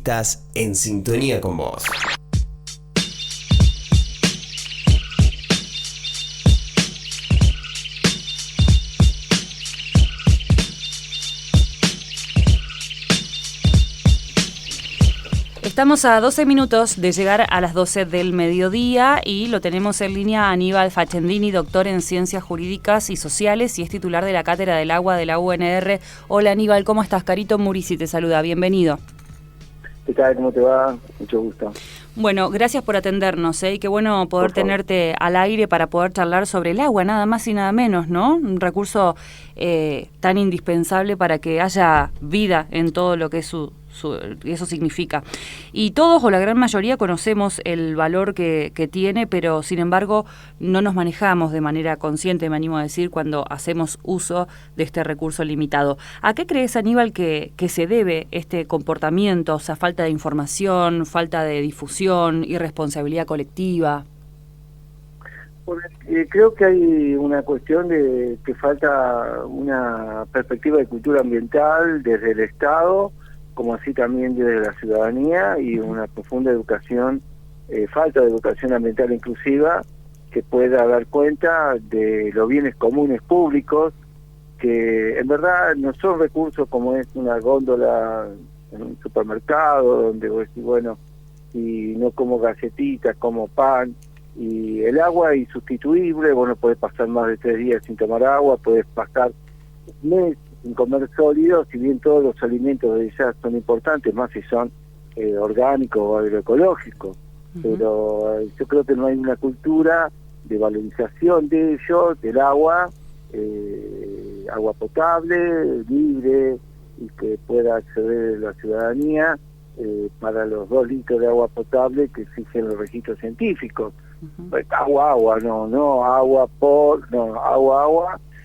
periodistas en sintonía con vos. Estamos a 12 minutos de llegar a las 12 del mediodía y lo tenemos en línea a Aníbal Fachendini, doctor en Ciencias Jurídicas y Sociales y es titular de la Cátedra del Agua de la UNR. Hola Aníbal, ¿cómo estás? Carito Murisi te saluda, bienvenido. ¿Qué tal? ¿Cómo te va? Mucho gusto. Bueno, gracias por atendernos, y qué bueno poder tenerte al aire para poder charlar sobre el agua, nada más y nada menos, ¿no? Un recurso tan indispensable para que haya vida en todo lo que es eso significa. Y todos o la gran mayoría conocemos el valor que tiene, pero sin embargo no nos manejamos de manera consciente, me animo a decir, cuando hacemos uso de este recurso limitado. ¿A qué crees, Aníbal, que se debe este comportamiento, o sea, falta de información, falta de difusión, irresponsabilidad colectiva? Creo que hay una cuestión de que falta una perspectiva de cultura ambiental desde el Estado, como así también desde la ciudadanía, y una profunda educación, falta de educación ambiental inclusiva, que pueda dar cuenta de los bienes comunes públicos, que en verdad no son recursos como es una góndola en un supermercado, donde vos decís, bueno, y no como galletitas, como pan, y el agua es insustituible, vos no podés pasar más de 3 días sin tomar agua, podés pasar un mes sin comer sólidos, si bien todos los alimentos de ella son importantes, más si son orgánicos o agroecológicos, pero yo creo que no hay una cultura de valorización de ello, del agua, agua potable, libre, y que pueda acceder la ciudadanía para los 2 litros de agua potable que exigen los registros científicos. Agua, no agua,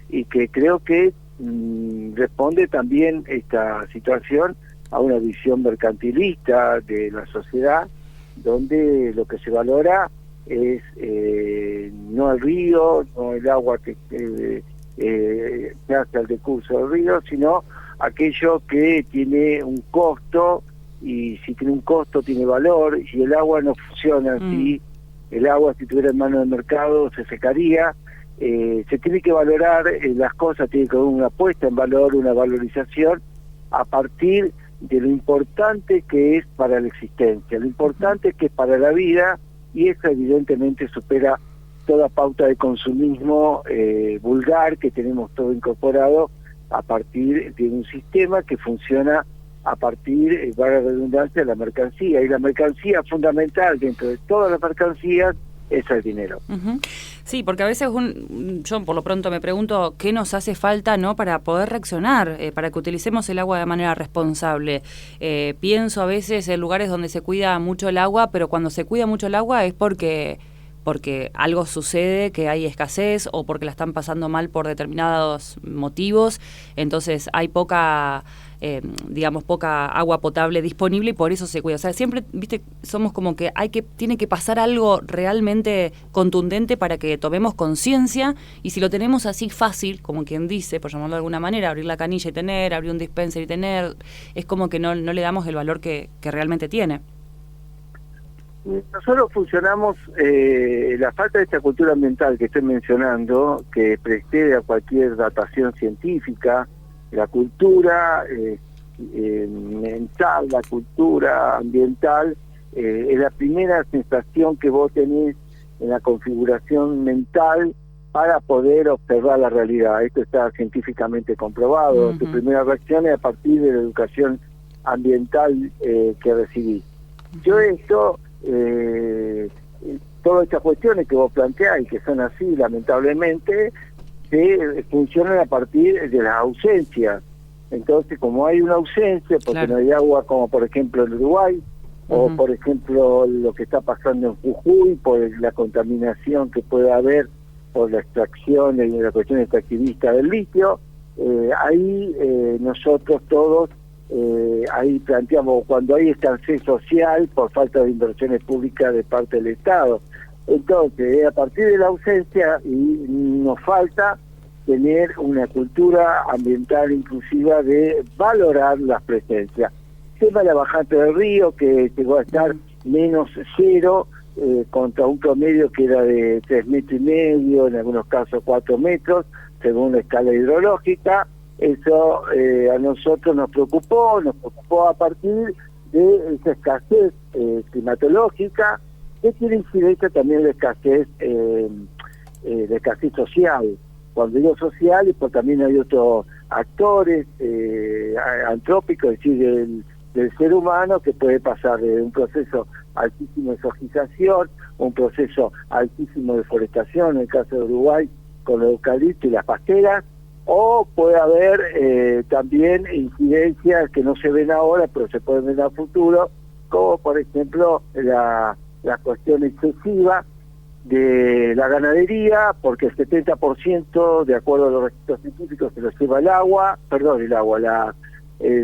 y que creo que responde también esta situación a una visión mercantilista de la sociedad, donde lo que se valora es no el río, no el agua que hace el recurso del río, sino aquello que tiene un costo, y si tiene un costo tiene valor, y el agua no funciona así. El agua, si tuviera en mano del mercado, se secaría. Se tiene que valorar las cosas, tiene que haber una puesta en valor, una valorización a partir de lo importante que es para la existencia, lo importante que es para la vida, y eso evidentemente supera toda pauta de consumismo vulgar que tenemos todo incorporado a partir de un sistema que funciona a partir, para la redundancia, de la mercancía, y la mercancía fundamental dentro de todas las mercancías es el dinero. Sí, porque a veces yo por lo pronto me pregunto qué nos hace falta, ¿no?, para poder reaccionar, para que utilicemos el agua de manera responsable. Pienso a veces en lugares donde se cuida mucho el agua, pero cuando se cuida mucho el agua es porque algo sucede, que hay escasez o porque la están pasando mal por determinados motivos, entonces hay poca agua potable disponible y por eso se cuida. O sea, siempre, viste, somos como que tiene que pasar algo realmente contundente para que tomemos conciencia, y si lo tenemos así fácil, como quien dice, por llamarlo de alguna manera, abrir la canilla y tener, abrir un dispenser y tener, es como que no le damos el valor que realmente tiene. Nosotros funcionamos, la falta de esta cultura ambiental que estoy mencionando, que precede a cualquier datación científica, la cultura mental, la cultura ambiental, es la primera sensación que vos tenés en la configuración mental para poder observar la realidad. Esto está científicamente comprobado. Tu primera reacción es a partir de la educación ambiental que recibís. Yo esto, todas estas cuestiones que vos planteás y que son así, lamentablemente, se funcionan a partir de las ausencias. Entonces, como hay una ausencia, porque no hay agua, como por ejemplo en Uruguay, o por ejemplo lo que está pasando en Jujuy, por la contaminación que puede haber por la extracción y la cuestión extractivista del litio, ahí nosotros todos ahí planteamos cuando hay escasez social por falta de inversiones públicas de parte del Estado. Entonces, a partir de la ausencia, y nos falta tener una cultura ambiental inclusiva de valorar las presencias. tema de la bajante del río, que llegó a estar menos 0, contra un promedio que era de 3,5 metros, en algunos casos 4 metros, según la escala hidrológica. Eso a nosotros nos preocupó a partir de esa escasez climatológica, que tiene incidencia también la escasez social. Cuando digo social, pues también hay otros actores antrópicos, es decir, del ser humano, que puede pasar de un proceso altísimo de sojización, un proceso altísimo de deforestación, en el caso de Uruguay, con el eucalipto y las pasteras, o puede haber también incidencias que no se ven ahora, pero se pueden ver a futuro, como por ejemplo la cuestión excesiva de la ganadería, porque el 70%, de acuerdo a los registros científicos, se lo lleva la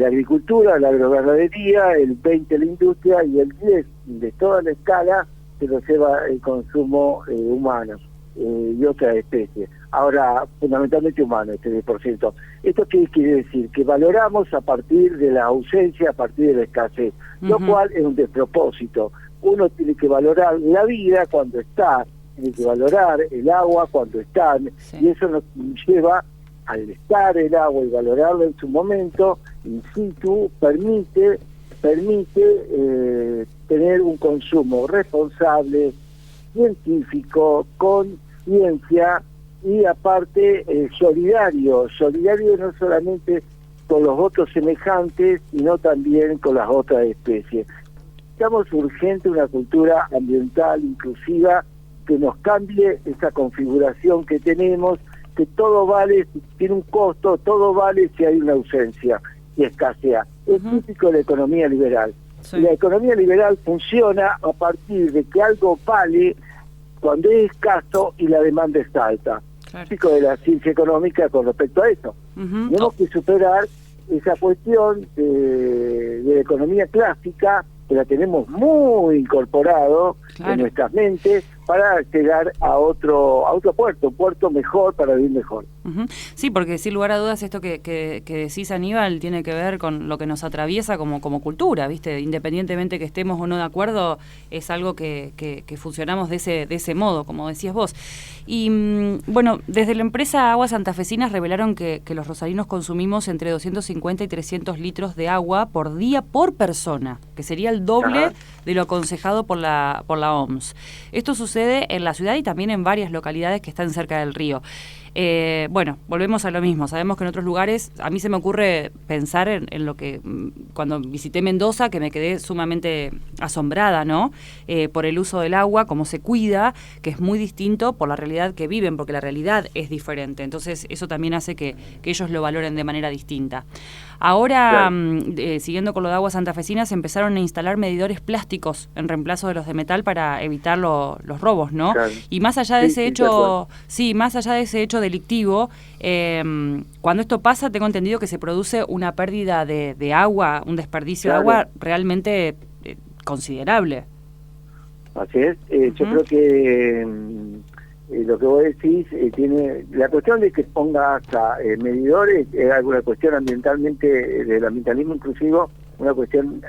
agricultura, la agroganadería, el 20% la industria y el 10% de toda la escala se lo lleva el consumo humano y otras especies. Ahora, fundamentalmente humano, este 10%. ¿Esto qué quiere decir? Que valoramos a partir de la ausencia, a partir de la escasez, lo cual es un despropósito. Uno tiene que valorar la vida cuando está, tiene que valorar el agua cuando está, y eso nos lleva al estar el agua y valorarlo en su momento, in situ, permite tener un consumo responsable, científico, con ciencia y aparte solidario no solamente con los otros semejantes, sino también con las otras especies. Necesitamos urgente una cultura ambiental inclusiva que nos cambie esa configuración que tenemos, que todo vale si tiene un costo, todo vale si hay una ausencia y escasea. Es típico de la economía liberal. Sí. La economía liberal funciona a partir de que algo vale cuando es escaso y la demanda es alta. Claro. Típico de la ciencia económica con respecto a eso. Tenemos que superar esa cuestión de la economía clásica, que la tenemos muy incorporado en nuestras mentes, para llegar a otro puerto, un puerto mejor para vivir mejor. Sí, porque sin lugar a dudas esto que decís, Aníbal, tiene que ver con lo que nos atraviesa como cultura, ¿viste? Independientemente que estemos o no de acuerdo, es algo que funcionamos de ese modo, como decías vos. Y bueno, desde la empresa Aguas Santafesinas revelaron que los rosarinos consumimos entre 250 y 300 litros de agua por día por persona, que sería el doble de lo aconsejado por la OMS. Esto sucede en la ciudad y también en varias localidades que están cerca del río. Bueno, volvemos a lo mismo. Sabemos que en otros lugares, a mí se me ocurre pensar en lo que, cuando visité Mendoza, que me quedé sumamente asombrada, ¿no? Por el uso del agua, cómo se cuida, que es muy distinto por la realidad que viven, porque la realidad es diferente. Entonces, eso también hace que ellos lo valoren de manera distinta. Ahora, siguiendo con lo de Aguas Santafesinas, empezaron a instalar medidores plásticos en reemplazo de los de metal para evitar los robos, ¿no? Claro. Y más allá de ese hecho, más allá de ese hecho delictivo, cuando esto pasa, tengo entendido que se produce una pérdida de agua, un desperdicio de agua realmente considerable. Así es. Yo creo que lo que vos decís tiene la cuestión de que ponga hasta medidores, es alguna cuestión ambientalmente, del ambientalismo inclusivo, una cuestión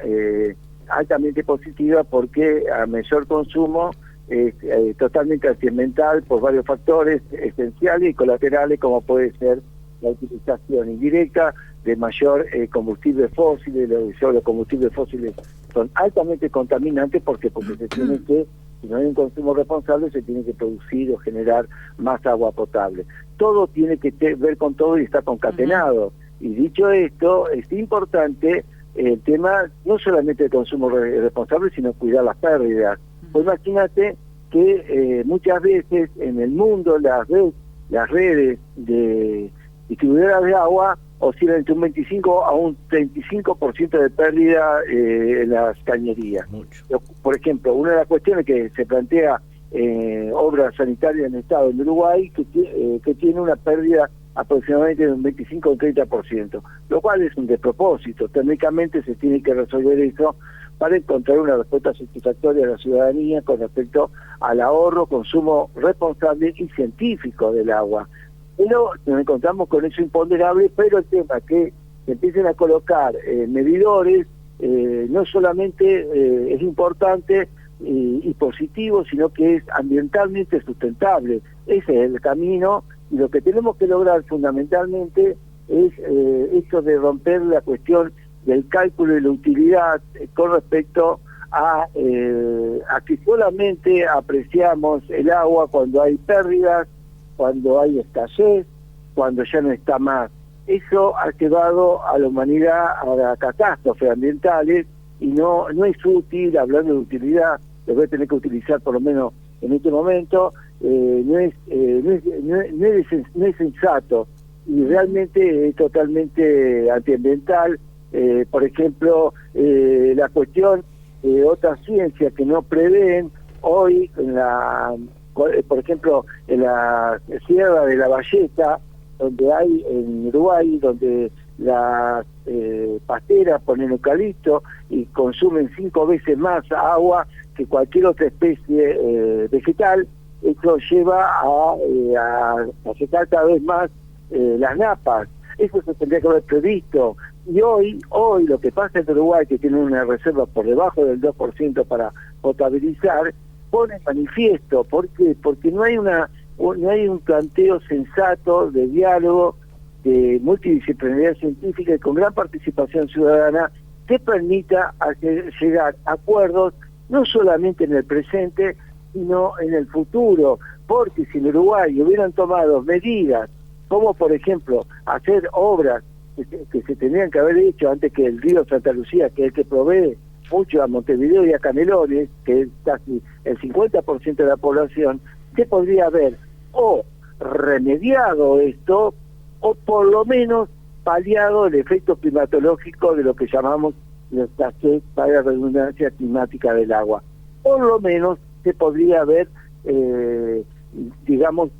altamente positiva, porque a mayor consumo es totalmente antiambiental por varios factores esenciales y colaterales, como puede ser la utilización indirecta de mayor combustibles fósiles. Los combustibles fósiles son altamente contaminantes porque se tiene que, si no hay un consumo responsable, se tiene que producir o generar más agua potable. Todo tiene que ver con todo y está concatenado. Y dicho esto, es importante el tema no solamente del consumo responsable, sino cuidar las pérdidas. Pues imagínate que muchas veces en el mundo las redes de distribuidoras de agua oscilan entre un 25 a un 35% de pérdida en las cañerías. Mucho. Por ejemplo, una de las cuestiones que se plantea obras sanitarias en el Estado de Uruguay, que tiene una pérdida aproximadamente de un 25 o un 30%, lo cual es un despropósito. Técnicamente se tiene que resolver eso para encontrar una respuesta satisfactoria a la ciudadanía con respecto al ahorro, consumo responsable y científico del agua. Pero nos encontramos con eso imponderable, pero el tema que se empiecen a colocar medidores no solamente es importante y positivo, sino que es ambientalmente sustentable. Ese es el camino, y lo que tenemos que lograr fundamentalmente es esto de romper la cuestión del cálculo de la utilidad con respecto a que solamente apreciamos el agua cuando hay pérdidas, cuando hay escasez, cuando ya no está más. Eso ha llevado a la humanidad a catástrofes ambientales, y no es útil, hablando de utilidad, lo voy a tener que utilizar por lo menos en este momento, no es sensato, y realmente es totalmente antiambiental. Por ejemplo, la cuestión de otras ciencias que no prevén hoy, por ejemplo, en la Sierra de la Valleta, donde hay en Uruguay, donde las pasteras ponen eucalipto y consumen 5 veces más agua que cualquier otra especie vegetal. Esto lleva a secar cada vez más las napas. Eso se tendría que haber previsto. Y hoy lo que pasa en Uruguay, que tiene una reserva por debajo del 2% para potabilizar, pone manifiesto. ¿Por qué? Porque no hay un planteo sensato de diálogo, de multidisciplinaridad científica y con gran participación ciudadana que permita llegar a acuerdos no solamente en el presente, sino en el futuro. Porque si en Uruguay hubieran tomado medidas como, por ejemplo, hacer obras que se tenían que haber hecho antes que el río Santa Lucía, que es el que provee mucho a Montevideo y a Canelones, que es casi el 50% de la población, se podría haber o remediado esto, o por lo menos paliado el efecto climatológico de lo que llamamos la escasez, para la redundancia, climática del agua. Por lo menos se podría haber,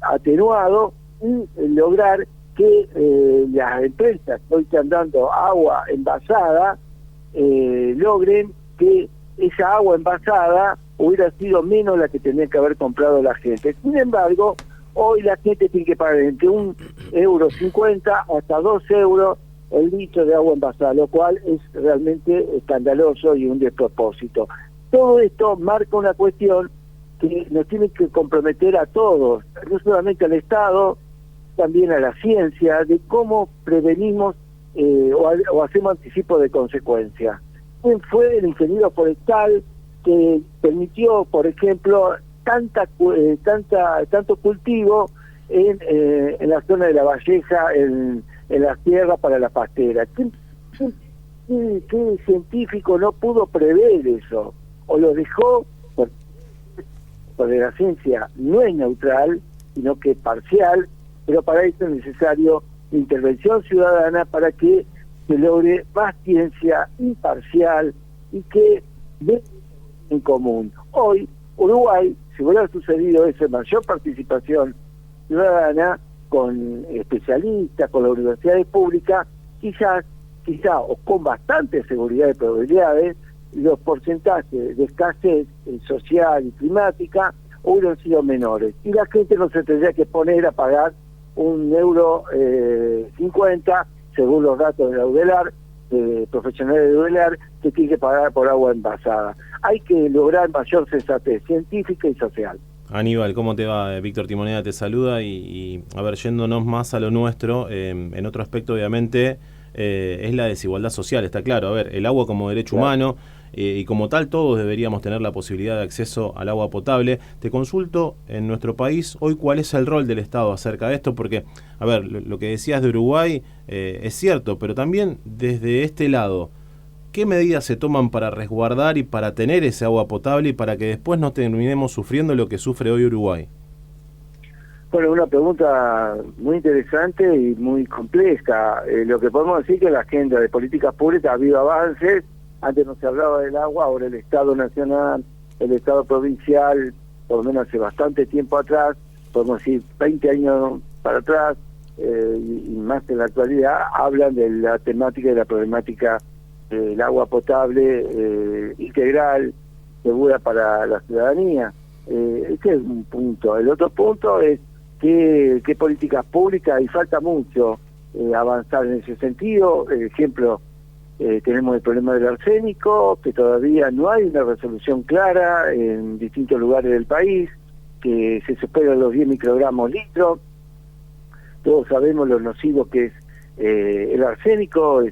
atenuado y lograr que las empresas que hoy están dando agua envasada logren que esa agua envasada hubiera sido menos la que tenía que haber comprado la gente. Sin embargo, hoy la gente tiene que pagar entre €1.50 hasta €2 el litro de agua envasada, lo cual es realmente escandaloso y un despropósito. Todo esto marca una cuestión que nos tiene que comprometer a todos, no solamente al Estado, también a la ciencia, de cómo prevenimos o hacemos anticipo de consecuencias. ¿Quién fue el ingeniero forestal que permitió, por ejemplo, tanto cultivo en la zona de La Valleja, en la sierra para la pastera? ¿Qué científico no pudo prever eso? ¿O lo dejó? Porque la ciencia no es neutral, sino que es parcial, pero para eso es necesario intervención ciudadana para que se logre más ciencia imparcial y que ve en común. Hoy, Uruguay, si hubiera sucedido eso, mayor participación ciudadana, con especialistas, con las universidades públicas, quizá, o con bastante seguridad de probabilidades, los porcentajes de escasez social y climática hubieran sido menores. Y la gente no se tendría que poner a pagar €1.50, según los datos de la UDELAR, profesionales de UDELAR, que tiene que pagar por agua envasada. Hay que lograr mayor sensatez científica y social. Aníbal, ¿cómo te va? Víctor Timoneda te saluda y a ver, yéndonos más a lo nuestro, en otro aspecto obviamente es la desigualdad social, está claro. A ver, el agua como derecho humano, y como tal todos deberíamos tener la posibilidad de acceso al agua potable. Te consulto, en nuestro país hoy, ¿cuál es el rol del Estado acerca de esto? Porque, a ver, lo que decías de Uruguay es cierto, pero también desde este lado, ¿qué medidas se toman para resguardar y para tener ese agua potable y para que después no terminemos sufriendo lo que sufre hoy Uruguay? Bueno, una pregunta muy interesante y muy compleja. Lo que podemos decir es que en la agenda de políticas públicas ha habido avances. Antes no se hablaba del agua, ahora el Estado nacional, el Estado provincial, por lo menos hace bastante tiempo atrás, podemos decir 20 años para atrás, y más en la actualidad, hablan de la temática y la problemática del agua potable integral, segura para la ciudadanía. Este es un punto. El otro punto es qué políticas públicas, y falta mucho avanzar en ese sentido. Ejemplo, tenemos el problema del arsénico, que todavía no hay una resolución clara en distintos lugares del país, que se superan los 10 microgramos litro. Todos sabemos lo nocivo que es el arsénico,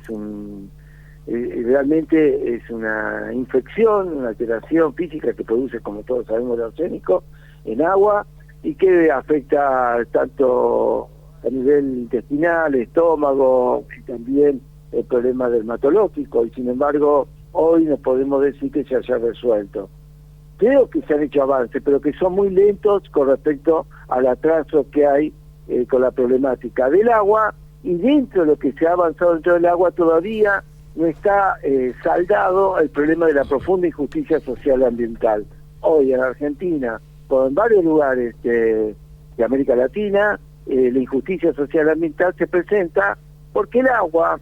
realmente es una infección, una alteración física que produce, como todos sabemos, el arsénico en agua, y que afecta tanto a nivel intestinal, estómago, y también el problema dermatológico, y sin embargo hoy no podemos decir que se haya resuelto. Creo que se han hecho avances, pero que son muy lentos con respecto al atraso que hay con la problemática del agua, y dentro de lo que se ha avanzado dentro del agua todavía no está saldado el problema de la profunda injusticia social y ambiental. Hoy en Argentina, como en varios lugares de América Latina, la injusticia social y ambiental se presenta porque el agua,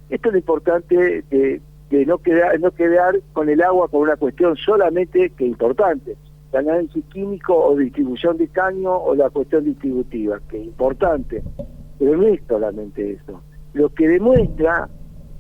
esto es lo importante de no quedar con el agua como una cuestión solamente que importante, el análisis químico o distribución de caño o la cuestión distributiva, que es importante, pero no es solamente eso. Lo que demuestra,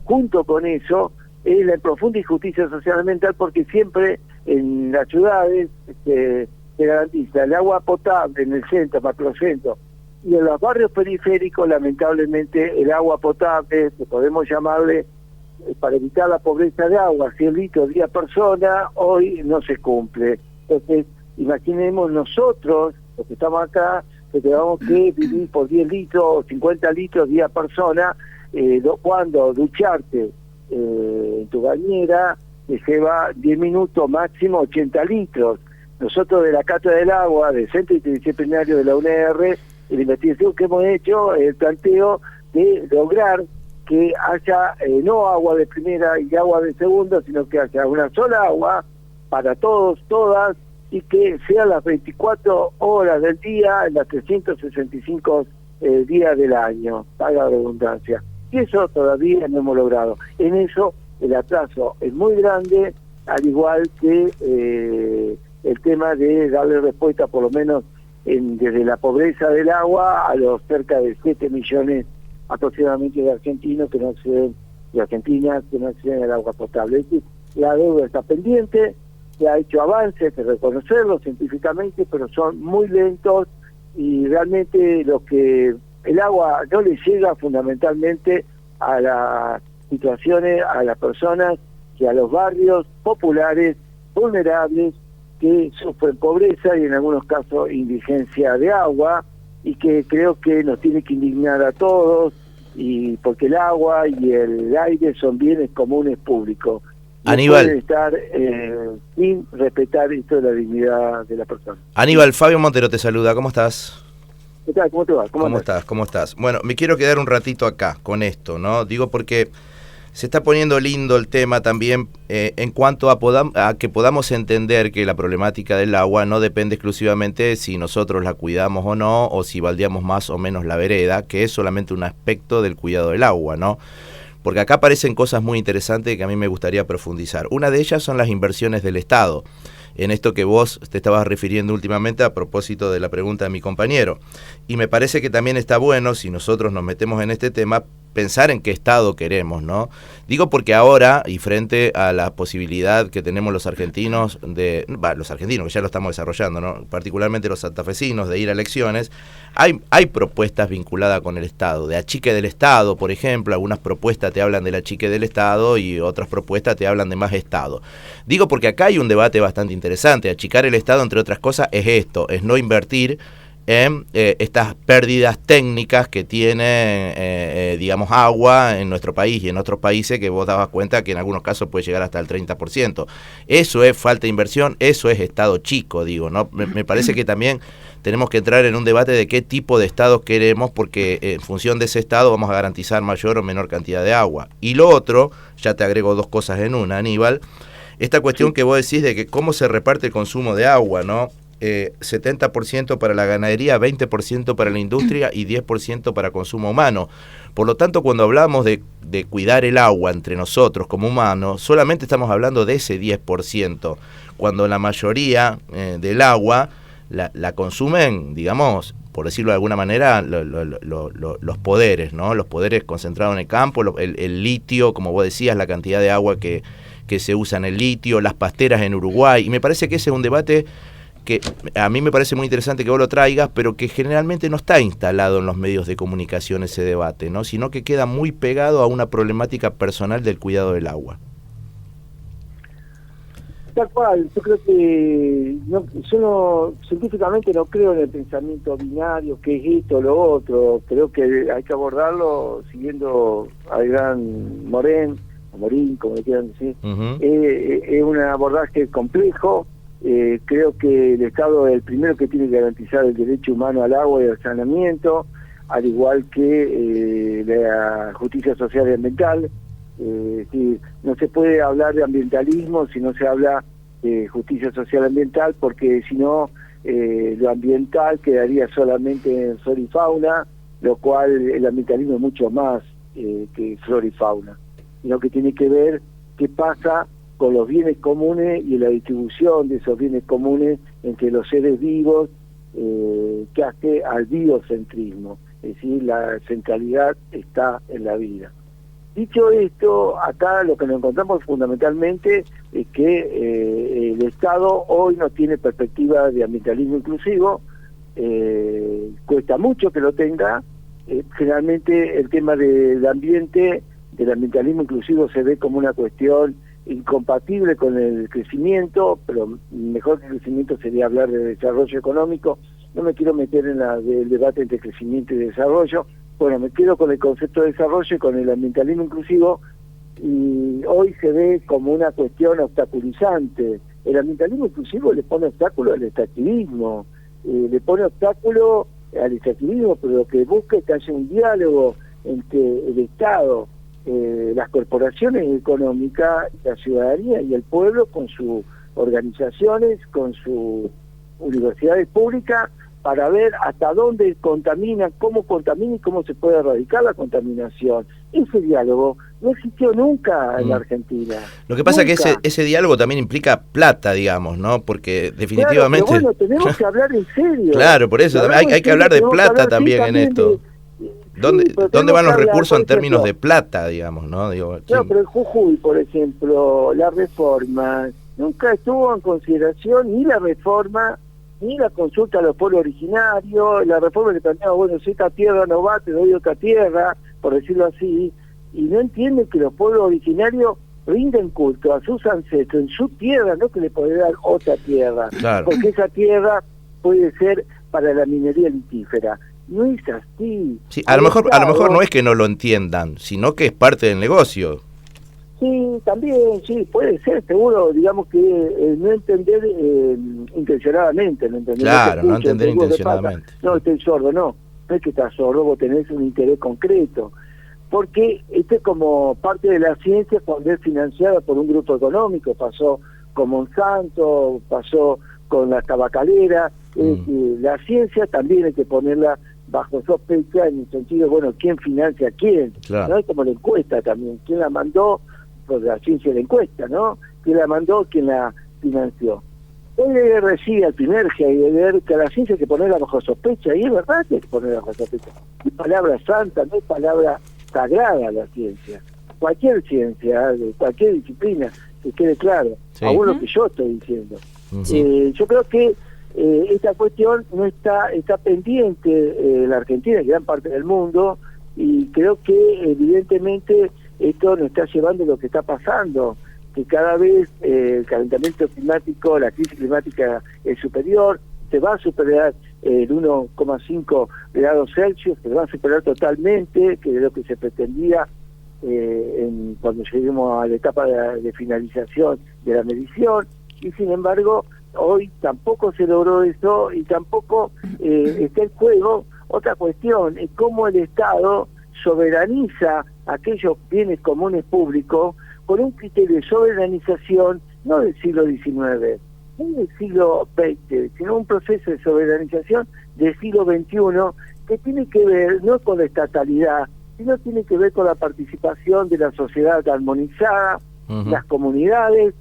junto con eso, es la profunda injusticia social y ambiental, porque siempre en las ciudades se garantiza el agua potable en el centro, macrocentro, y en los barrios periféricos, lamentablemente, el agua potable, que podemos llamarle, para evitar la pobreza de agua, 100 litros día persona, hoy no se cumple. Entonces, imaginemos nosotros, los que estamos acá, que tenemos que vivir por 10 litros o 50 litros día persona, cuando ducharte en tu bañera te lleva 10 minutos, máximo 80 litros. Nosotros de la Cátedra del Agua, del Centro Interdisciplinario de la UNR, en la investigación que hemos hecho, el planteo de lograr que haya no agua de primera y agua de segunda, sino que haya una sola agua para todos, todas, y que sean las 24 horas del día, en las 365 días del año, para la redundancia. Y eso todavía no hemos logrado. En eso el atraso es muy grande, al igual que el tema de darle respuesta, por lo menos desde la pobreza del agua, a los cerca de 7 millones aproximadamente de argentinos que no acceden, de argentinas que no acceden al agua potable. Es decir, la deuda está pendiente, se ha hecho avances, hay que reconocerlo científicamente, pero son muy lentos, y realmente el agua no le llega fundamentalmente a las situaciones, a las personas y a los barrios populares vulnerables que sufren pobreza y en algunos casos indigencia de agua, y que creo que nos tiene que indignar a todos, y porque el agua y el aire son bienes comunes públicos. Aníbal. No pueden estar sin respetar esto de la dignidad de la persona. Aníbal, Fabio Montero te saluda, ¿cómo estás? ¿Qué tal? ¿Cómo te va? ¿Cómo estás? Bueno, me quiero quedar un ratito acá con esto, ¿no? Digo porque se está poniendo lindo el tema también en cuanto a que podamos entender que la problemática del agua no depende exclusivamente de si nosotros la cuidamos o no, o si baldeamos más o menos la vereda, que es solamente un aspecto del cuidado del agua, ¿no? Porque acá aparecen cosas muy interesantes que a mí me gustaría profundizar. Una de ellas son las inversiones del Estado, en esto que vos te estabas refiriendo últimamente a propósito de la pregunta de mi compañero. Y me parece que también está bueno, si nosotros nos metemos en este tema, pensar en qué Estado queremos, ¿no? Digo porque ahora, y frente a la posibilidad que tenemos los argentinos, los argentinos que ya lo estamos desarrollando, ¿no? Particularmente los santafesinos, de ir a elecciones, hay propuestas vinculadas con el Estado, de achique del Estado, por ejemplo. Algunas propuestas te hablan del achique del Estado y otras propuestas te hablan de más Estado. Digo porque acá hay un debate bastante interesante. Achicar el Estado, entre otras cosas, es esto, es no invertir en estas pérdidas técnicas que tiene, digamos, agua en nuestro país y en otros países, que vos dabas cuenta que en algunos casos puede llegar hasta el 30%. Eso es falta de inversión, eso es Estado chico, digo, ¿no? Me parece que también tenemos que entrar en un debate de qué tipo de Estado queremos, porque en función de ese Estado vamos a garantizar mayor o menor cantidad de agua. Y lo otro, ya te agrego dos cosas en una, Aníbal, esta cuestión que vos decís de que cómo se reparte el consumo de agua, ¿no? 70% para la ganadería, 20% para la industria y 10% para consumo humano. Por lo tanto, cuando hablamos de cuidar el agua entre nosotros como humanos, solamente estamos hablando de ese 10%, cuando la mayoría del agua la consumen, digamos, por decirlo de alguna manera, los poderes, ¿no? Los poderes concentrados en el campo, el litio, como vos decías, la cantidad de agua que se usa en el litio, las pasteras en Uruguay, y me parece que ese es un debate que a mí me parece muy interesante que vos lo traigas, pero que generalmente no está instalado en los medios de comunicación ese debate, ¿no? Sino que queda muy pegado a una problemática personal del cuidado del agua. Tal cual, yo creo que científicamente no creo en el pensamiento binario, que es esto o lo otro. Creo que hay que abordarlo siguiendo al gran Morín, como le quieran decir. Es un abordaje complejo. Creo que el Estado es el primero que tiene que garantizar el derecho humano al agua y al saneamiento, al igual que la justicia social y ambiental. No se puede hablar de ambientalismo si no se habla de justicia social ambiental, porque si no, lo ambiental quedaría solamente en flora y fauna, lo cual el ambientalismo es mucho más que flora y fauna, sino que tiene que ver qué pasa con los bienes comunes y la distribución de esos bienes comunes entre los seres vivos, que hace al biocentrismo, es decir, la centralidad está en la vida. Dicho esto, acá lo que nos encontramos fundamentalmente es que el Estado hoy no tiene perspectiva de ambientalismo inclusivo, cuesta mucho que lo tenga. Generalmente el tema del ambiente, del ambientalismo inclusivo, se ve como una cuestión incompatible con el crecimiento, pero mejor que el crecimiento sería hablar de desarrollo económico. No me quiero meter en el debate entre crecimiento y desarrollo. Bueno, me quedo con el concepto de desarrollo y con el ambientalismo inclusivo, y hoy se ve como una cuestión obstaculizante. El ambientalismo inclusivo le pone obstáculo al extractivismo, le pone obstáculo al extractivismo, pero lo que busca es que haya un diálogo entre el Estado, las corporaciones económicas, la ciudadanía y el pueblo, con sus organizaciones, con sus universidades públicas, para ver hasta dónde contamina y cómo se puede erradicar la contaminación. Ese diálogo no existió nunca en la Argentina. Lo que pasa es que Nunca. ese diálogo también implica plata, digamos, ¿no? Porque definitivamente... Claro, pero bueno, tenemos que hablar en serio. Claro, por eso hay que hablar de plata también en esto. ¿Dónde van los recursos en términos de plata, digamos, no? Digo, no, pero el Jujuy, por ejemplo, la reforma, nunca estuvo en consideración ni la reforma, ni la consulta a los pueblos originarios. La reforma le planteaba, bueno, si esta tierra no va, te doy otra tierra, por decirlo así, y no entiende que los pueblos originarios rinden culto a sus ancestros en su tierra, no que le puede dar otra tierra, claro, porque esa tierra puede ser para la minería litífera. No es así. Sí, a lo mejor no es que no lo entiendan, sino que es parte del negocio. Sí, también, sí, puede ser, seguro, digamos que no entender intencionadamente, no entender. Claro, no entender intencionadamente. No, estoy sordo, no es que estás sordo, vos tenés un interés concreto, porque esto es como parte de la ciencia cuando es financiada por un grupo económico. Pasó con Monsanto, pasó con la tabacalera. La ciencia también hay que ponerla bajo sospecha, en el sentido, bueno, ¿quién financia a quién? Claro. ¿No? Es como la encuesta también, ¿quién la mandó? Pues la ciencia de la encuesta, ¿no? ¿Quién la mandó? ¿Quién la financió? Hoy recibe al primer Heidegger que a la ciencia hay que ponerla bajo sospecha, y es verdad que hay que ponerla bajo sospecha. No es palabra santa, no es palabra sagrada la ciencia. Cualquier ciencia, de cualquier disciplina, que quede claro, Sí. aún lo que yo estoy diciendo. Sí. Yo creo que esta cuestión no está pendiente en la Argentina y gran parte del mundo, y creo que evidentemente esto nos está llevando a lo que está pasando, que cada vez el calentamiento climático, la crisis climática es superior, se va a superar el 1,5 grados Celsius, se va a superar totalmente, que es lo que se pretendía cuando lleguemos a la etapa de finalización de la medición, y sin embargo hoy tampoco se logró eso, y tampoco está en juego otra cuestión, es cómo el Estado soberaniza aquellos bienes comunes públicos con un criterio de soberanización no del siglo XIX, no del siglo XX, sino un proceso de soberanización del siglo XXI que tiene que ver no con la estatalidad, sino tiene que ver con la participación de la sociedad armonizada, las comunidades,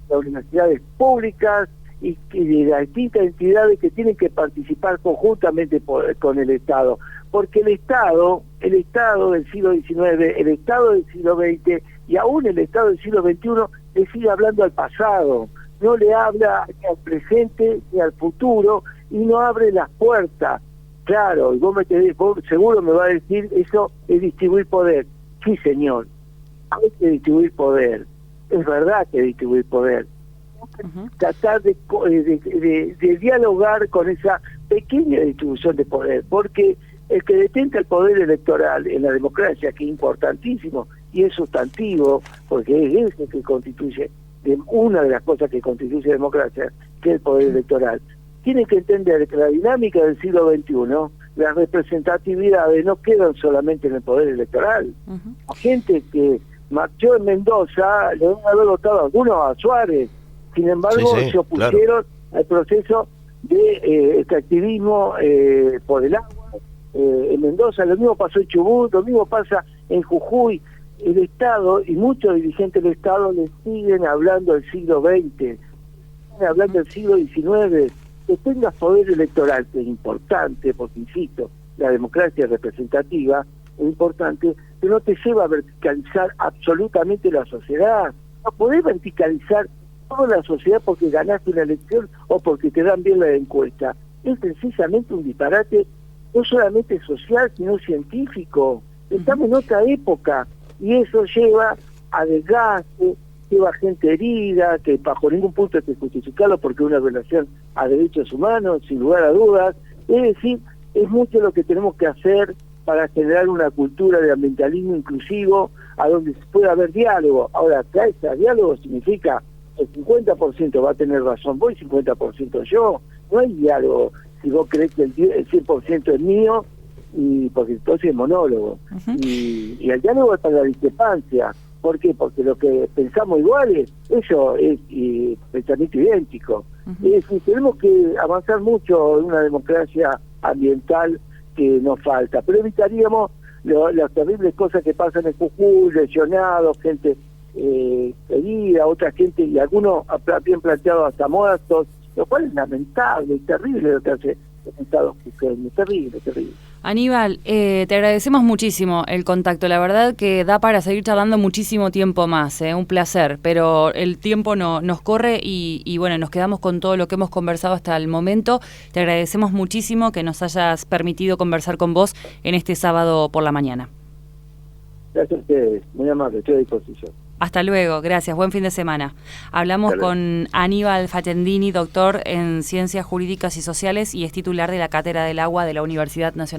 las universidades públicas y de las distintas entidades que tienen que participar conjuntamente con el Estado, porque el Estado del siglo XIX, el Estado del siglo XX y aún el Estado del siglo XXI le sigue hablando al pasado, no le habla ni al presente ni al futuro y no abre las puertas. Claro, y vos seguro me va a decir, eso es distribuir poder. Sí, señor, hay que distribuir poder, es verdad que distribuir poder. Tratar de dialogar con esa pequeña distribución de poder, porque el que detenta el poder electoral en la democracia, que es importantísimo y es sustantivo, porque es eso que constituye, una de las cosas que constituye democracia, que es el poder electoral, tiene que entender que la dinámica del siglo XXI, las representatividades no quedan solamente en el poder electoral. La gente que marchó en Mendoza le van a haber votado algunos a Suárez, sin embargo se opusieron al proceso de extractivismo por el agua en Mendoza. Lo mismo pasó en Chubut, lo mismo pasa en Jujuy. El Estado y muchos dirigentes del Estado le siguen hablando del siglo XX, siguen hablando del siglo XIX. Que tengas poder electoral, que es importante, porque insisto, la democracia representativa es importante, pero no te lleva a verticalizar absolutamente la sociedad. No podés verticalizar toda la sociedad porque ganaste una elección o porque te dan bien la encuesta. Es precisamente un disparate, no solamente social, sino científico. Estamos en otra época y eso lleva a desgaste, lleva gente herida, que bajo ningún punto hay que justificarlo porque es una violación a derechos humanos, sin lugar a dudas. Es decir, es mucho lo que tenemos que hacer para generar una cultura de ambientalismo inclusivo, a donde pueda haber diálogo. Ahora, acá ese diálogo significa el 50% va a tener razón vos y 50% yo. No hay diálogo si vos crees que el 100% es mío, y porque entonces es monólogo. Y el diálogo es para la discrepancia. ¿Por qué? Porque lo que pensamos iguales, eso es pensamiento idéntico. Es decir, tenemos que avanzar mucho en una democracia ambiental que nos falta, pero evitaríamos las terribles cosas que pasan en Jujuy, lesionados, gente herida, otra gente, y algunos bien planteados hasta muertos, lo cual es lamentable y terrible lo que hace el Estado jujeño, terrible. Aníbal, te agradecemos muchísimo el contacto, la verdad que da para seguir charlando muchísimo tiempo más, un placer, pero el tiempo nos corre y bueno, nos quedamos con todo lo que hemos conversado hasta el momento. Te agradecemos muchísimo que nos hayas permitido conversar con vos en este sábado por la mañana. Gracias a ustedes, muy amable, estoy a disposición. Hasta luego, gracias, buen fin de semana. Hablamos con Aníbal Facendini, doctor en Ciencias Jurídicas y Sociales y es titular de la Cátedra del Agua de la Universidad Nacional.